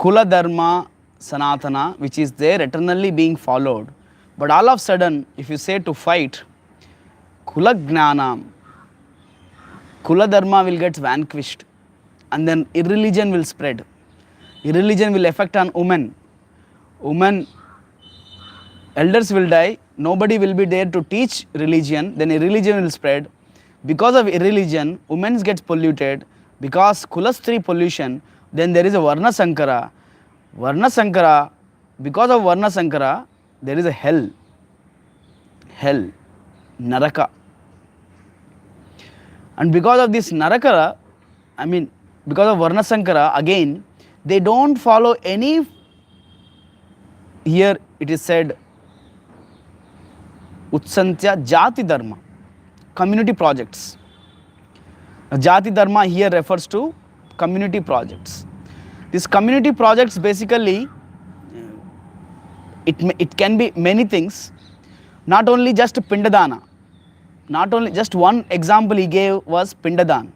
Kula Dharma Sanatana, which is there eternally being followed. But all of a sudden, if you say to fight, Kula Gnanam, Kula Dharma will get vanquished, and then irreligion will spread. Irreligion will affect on women. Women, elders will die, nobody will be there to teach religion, then irreligion will spread. Because of irreligion, women gets polluted. Because Kulastri pollution, then there is a Varna Sankara. Varna Sankara, because of Varna Sankara, there is a hell. Hell, Naraka. And because of this Naraka, because of Varna Sankara, again, they don't follow any, here it is said, Utsantya Jati Dharma, community projects. Jati Dharma here refers to community projects. These community projects basically, it can be many things, not only just Pindadana. Not only, just one example he gave was Pindadan.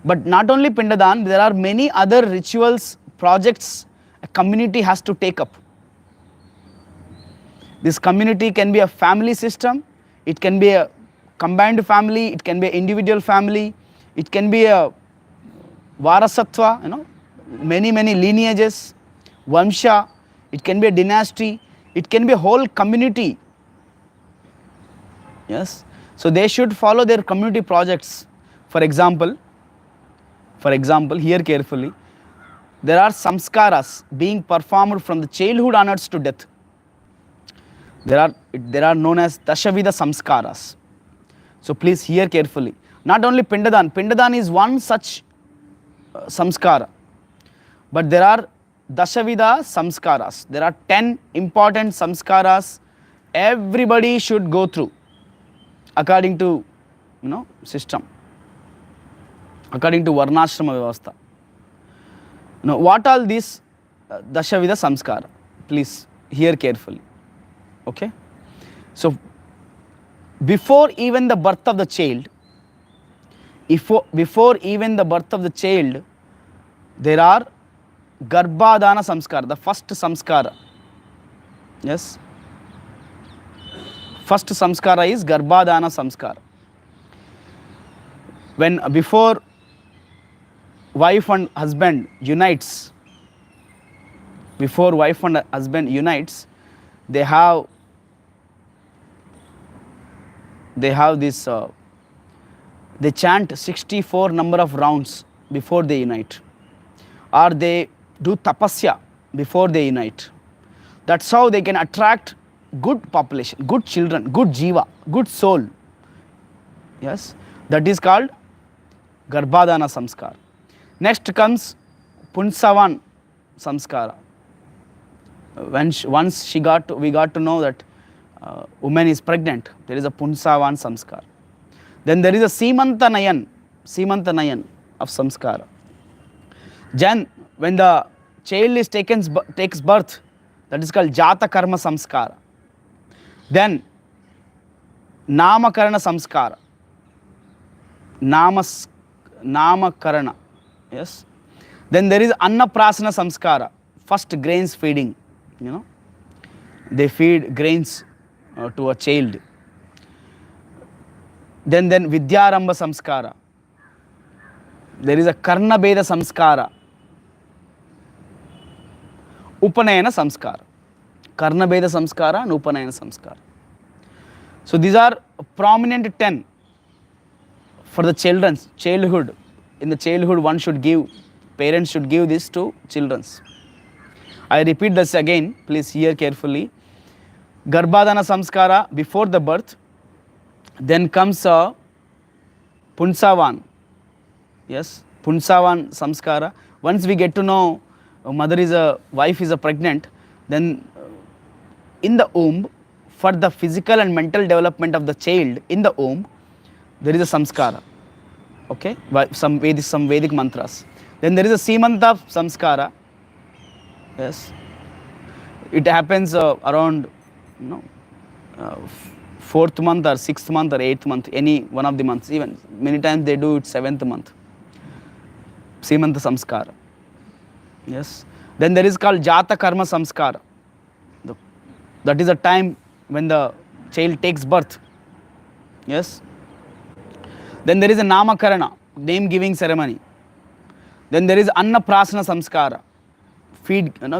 But not only Pindadan, there are many other rituals, projects a community has to take up. This community can be a family system, it can be a combined family, it can be an individual family, it can be a Varasatva, many lineages, Vamsha, it can be a dynasty, it can be a whole community. Yes, so they should follow their community projects. For example, hear carefully, there are samskaras being performed from the childhood onwards to death. There are known as Dashavida Samskaras. So please hear carefully. Not only Pindadan, Pindadan is one such samskara, but there are Dashavida Samskaras. There are 10 important samskaras everybody should go through according to system, according to Varnashrama Vyavastha. Now, what all these Dashavida Samskara? Please hear carefully. Okay? So, before even the birth of the child, there are Garbhadana Samskara, the first Samskara. Yes? First Samskara is Garbhadana Samskara. Before wife and husband unites, they have this, they chant 64 number of rounds before they unite, or they do tapasya before they unite. That's how they can attract good population, good children, good jiva, good soul. Yes, that is called Garbhadana Samskara. Next comes Punsavan Samskara. Once we got to know that woman is pregnant, there is a Punsavan Samskara. Then there is a Simantanayan of Samskara. Then when the child is takes birth, that is called Jata Karma Samskara. Then Namakarana Samskara. Namakarana. Yes. Then there is Annaprasana Samskara. First grains feeding. They feed grains to a child. Then Vidyaramba Samskara. There is a Karna Beda Samskara. Upanayana Samskara. Karna Beda Samskara and Upanayana Samskara. So these are prominent 10 for the childhood. In the childhood, parents should give this to children. I repeat this again, please hear carefully. Garbhadana Samskara before the birth. Then comes Punsavan. Yes, Punsavan Samskara. Once we get to know wife is pregnant, then in the womb, for the physical and mental development of the child in the womb, there is a samskara. Okay, some Vedic mantras. Then there is a Simanta Samskara. Yes, it happens around 4th month or 6th month or 8th month, any one of the months. Even many times they do it 7th month. Simanta Samskara. Yes. Then there is called Jata Karma Samskara. That is a time when the child takes birth. Yes. Then there is a Namakarana, name giving ceremony. Then there is Annaprasana Samskara,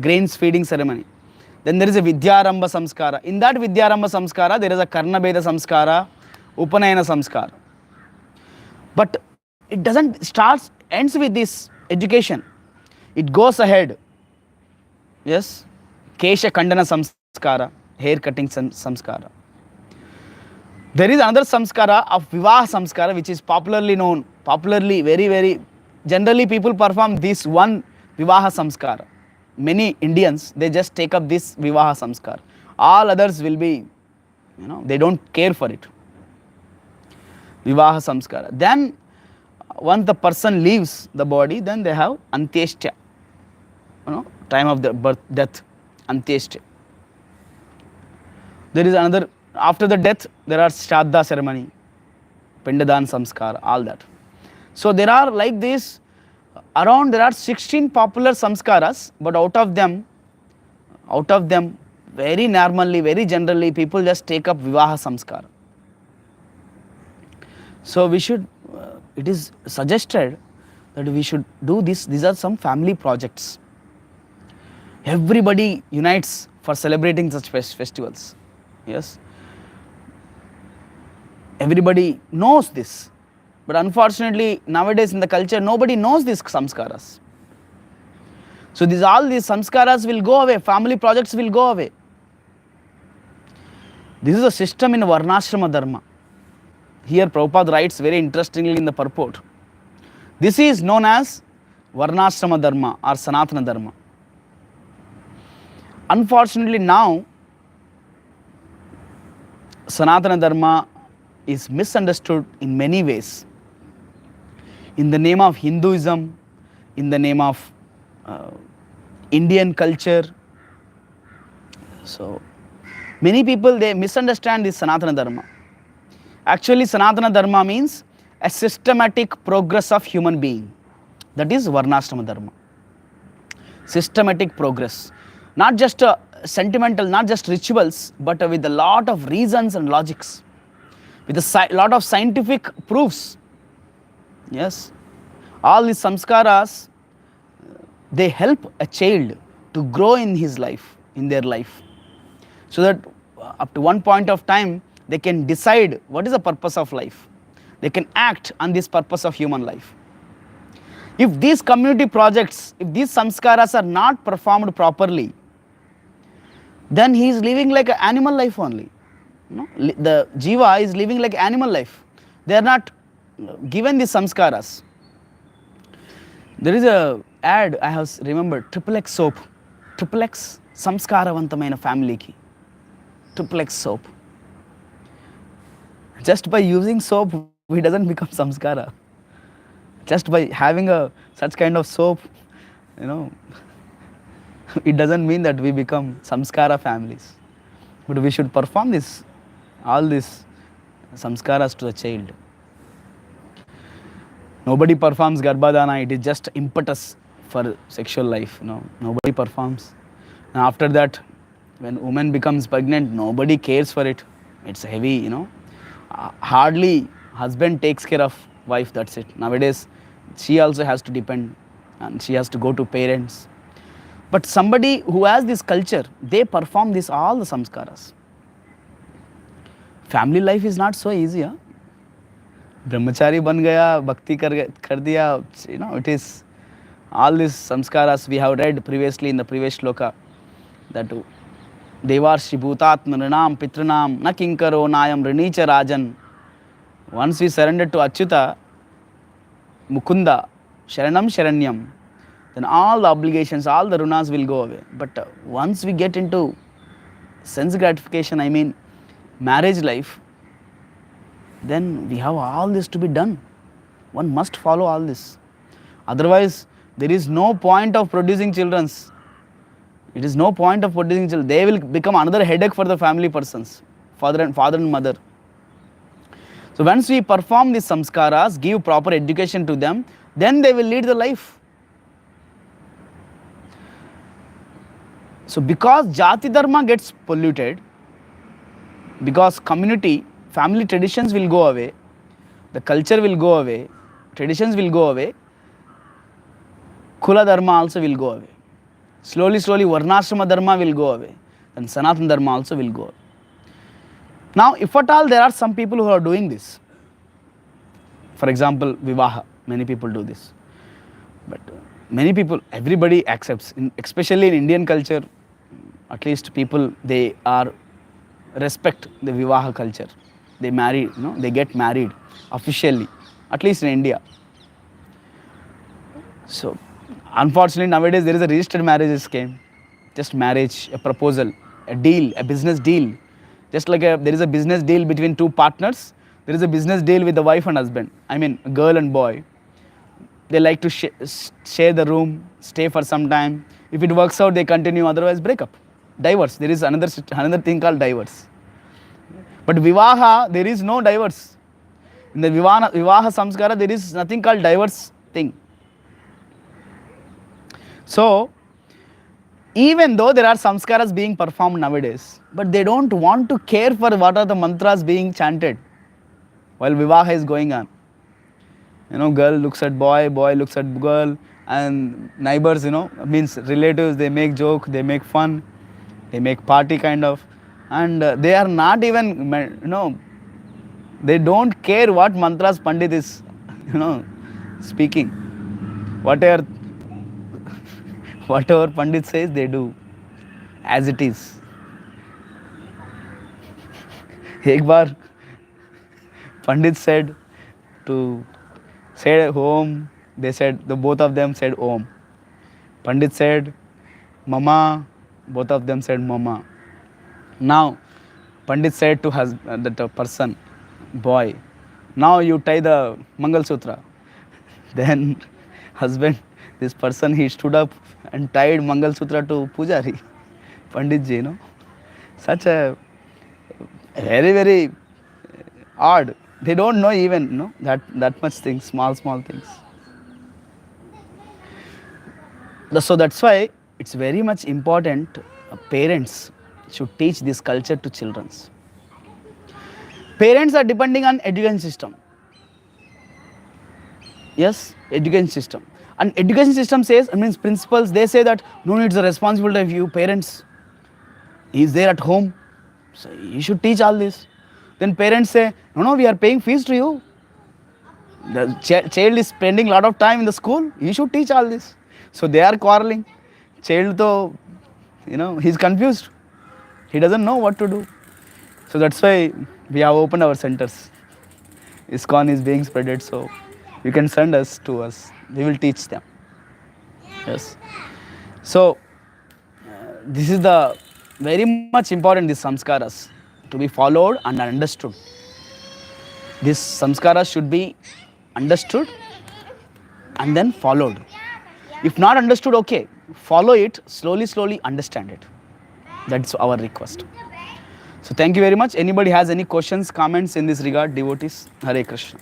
grains feeding ceremony. Then there is a Vidyaramba Samskara. In that Vidyaramba Samskara, there is a Karnabeda Samskara, Upanayana Samskara. But it doesn't ends with this education. It goes ahead. Yes. Kesha Kandana Samskara, hair cutting Samskara. There is another Samskara of Vivaha Samskara, which is popularly, very, very, generally people perform this one Vivaha Samskara. Many Indians, they just take up this Vivaha Samskara. All others will be, they don't care for it. Vivaha Samskara. Then, once the person leaves the body, then they have Antyeshta, time of the birth, death, Antyeshta. There is another, after the death, there are Shraddha ceremony, Pindadan Samskara, all that. So there are like this, there are 16 popular Samskaras, but out of them, very normally, very generally, people just take up Vivaha Samskara. So we should, it is suggested that we should do this. These are some family projects. Everybody unites for celebrating such festivals. Yes. Everybody knows this. But unfortunately, nowadays in the culture, nobody knows these samskaras. So all these samskaras will go away. Family projects will go away. This is a system in Varnashrama Dharma. Here Prabhupada writes very interestingly in the purport. This is known as Varnashrama Dharma or Sanatana Dharma. Unfortunately now, Sanatana Dharma is misunderstood in many ways. In the name of Hinduism, in the name of Indian culture. So, many people, they misunderstand this Sanatana Dharma. Actually, Sanatana Dharma means a systematic progress of human being. That is Varnashrama Dharma. Systematic progress. Not just sentimental, not just rituals, but with a lot of reasons and logics. With a lot of scientific proofs. Yes. All these samskaras, they help a child to grow in his life, in their life. So that up to one point of time, they can decide what is the purpose of life. They can act on this purpose of human life. If these community projects, if these samskaras are not performed properly, then he is living like an animal life only. The jiva is living like animal life. They are not given these samskaras. There is a ad I have remembered, XXX soap. XXX samskaravantamena family ki. XXX soap. Just by using soap, we doesn't become samskara. Just by having such kind of soap, it doesn't mean that we become samskara families. But we should perform all these samskaras to the child. Nobody performs Garbhadana, it is just impetus for sexual life. Nobody performs. And after that, when woman becomes pregnant, nobody cares for it. It's heavy, Hardly husband takes care of wife, that's it. Nowadays, she also has to depend and she has to go to parents. But somebody who has this culture, they perform all the samskaras. Family life is not so easy. Brahmachari ban gaya, bhakti kar diya, it is all these samskaras we have read previously in the previous shloka, that Devarshi Bhutatma Nrinam Pitranam Na Kinkaro Nayam Rinicha Rajan. Once we surrender to Achyuta, Mukunda, Sharanam Sharanyam, then all the obligations, all the runas will go away. But once we get into sense gratification, marriage life, then we have all this to be done. One must follow all this. Otherwise, there is no point of producing children. It is no point of producing children. They will become another headache for the family persons, father and mother. So once we perform these samskaras, give proper education to them, then they will lead the life. So because jati dharma gets polluted, because community, family traditions will go away, the culture will go away, traditions will go away, kula dharma also will go away. Slowly, slowly, varnashrama dharma will go away, and sanatandharma dharma also will go away. Now, if at all there are some people who are doing this, for example, vivaha, many people do this, but many people, everybody accepts, especially in Indian culture, at least people, they are respect the vivaha culture. They marry, they get married officially, at least in India. So, unfortunately, nowadays there is a registered marriage scheme, just marriage, a proposal, a deal, a business deal. Just like there is a business deal between two partners, there is a business deal with the wife and husband. I mean, girl and boy. They like to share the room, stay for some time. If it works out, they continue. Otherwise, break up, divorce. There is another thing called divorce. But vivaha, there is no divorce. In the vivaha samskara, there is nothing called divorce thing. So, even though there are samskaras being performed nowadays, but they don't want to care for what are the mantras being chanted while vivaha is going on. Girl looks at boy, boy looks at girl, and neighbors, means relatives, they make joke, they make fun, they make party kind of, and they are not even, they don't care what mantras Pandit is, speaking. Whatever Pandit says, they do as it is. Ek bar Pandit said to say Om, they said, both of them said Om. Pandit said Mama, both of them said Mama. Now, Pandit said to that person, boy, now you tie the Mangal Sutra. Then husband, this person, he stood up and tied Mangal Sutra to Pujari, Pandit ji, Such a very, very odd. They don't know even, that much things, small things. So that's why it's very much important parents should teach this culture to children. Parents are depending on education system. Yes, education system. And education system says, principals, they say that, no, it's the responsibility of you, parents. He is there at home, so you should teach all this. Then parents say, no, we are paying fees to you. The child is spending a lot of time in the school, you should teach all this. So they are quarreling. Child though, he's confused. He doesn't know what to do. So that's why we have opened our centers. iskcon is being spreaded, so you can send us to us. We will teach them. Yes. So this is the very much important, these samskaras, to be followed and understood. These samskaras should be understood and then followed. If not understood, okay, follow it, slowly understand it. That's our request. So thank you very much. Anybody has any questions, comments in this regard, devotees? Hare Krishna.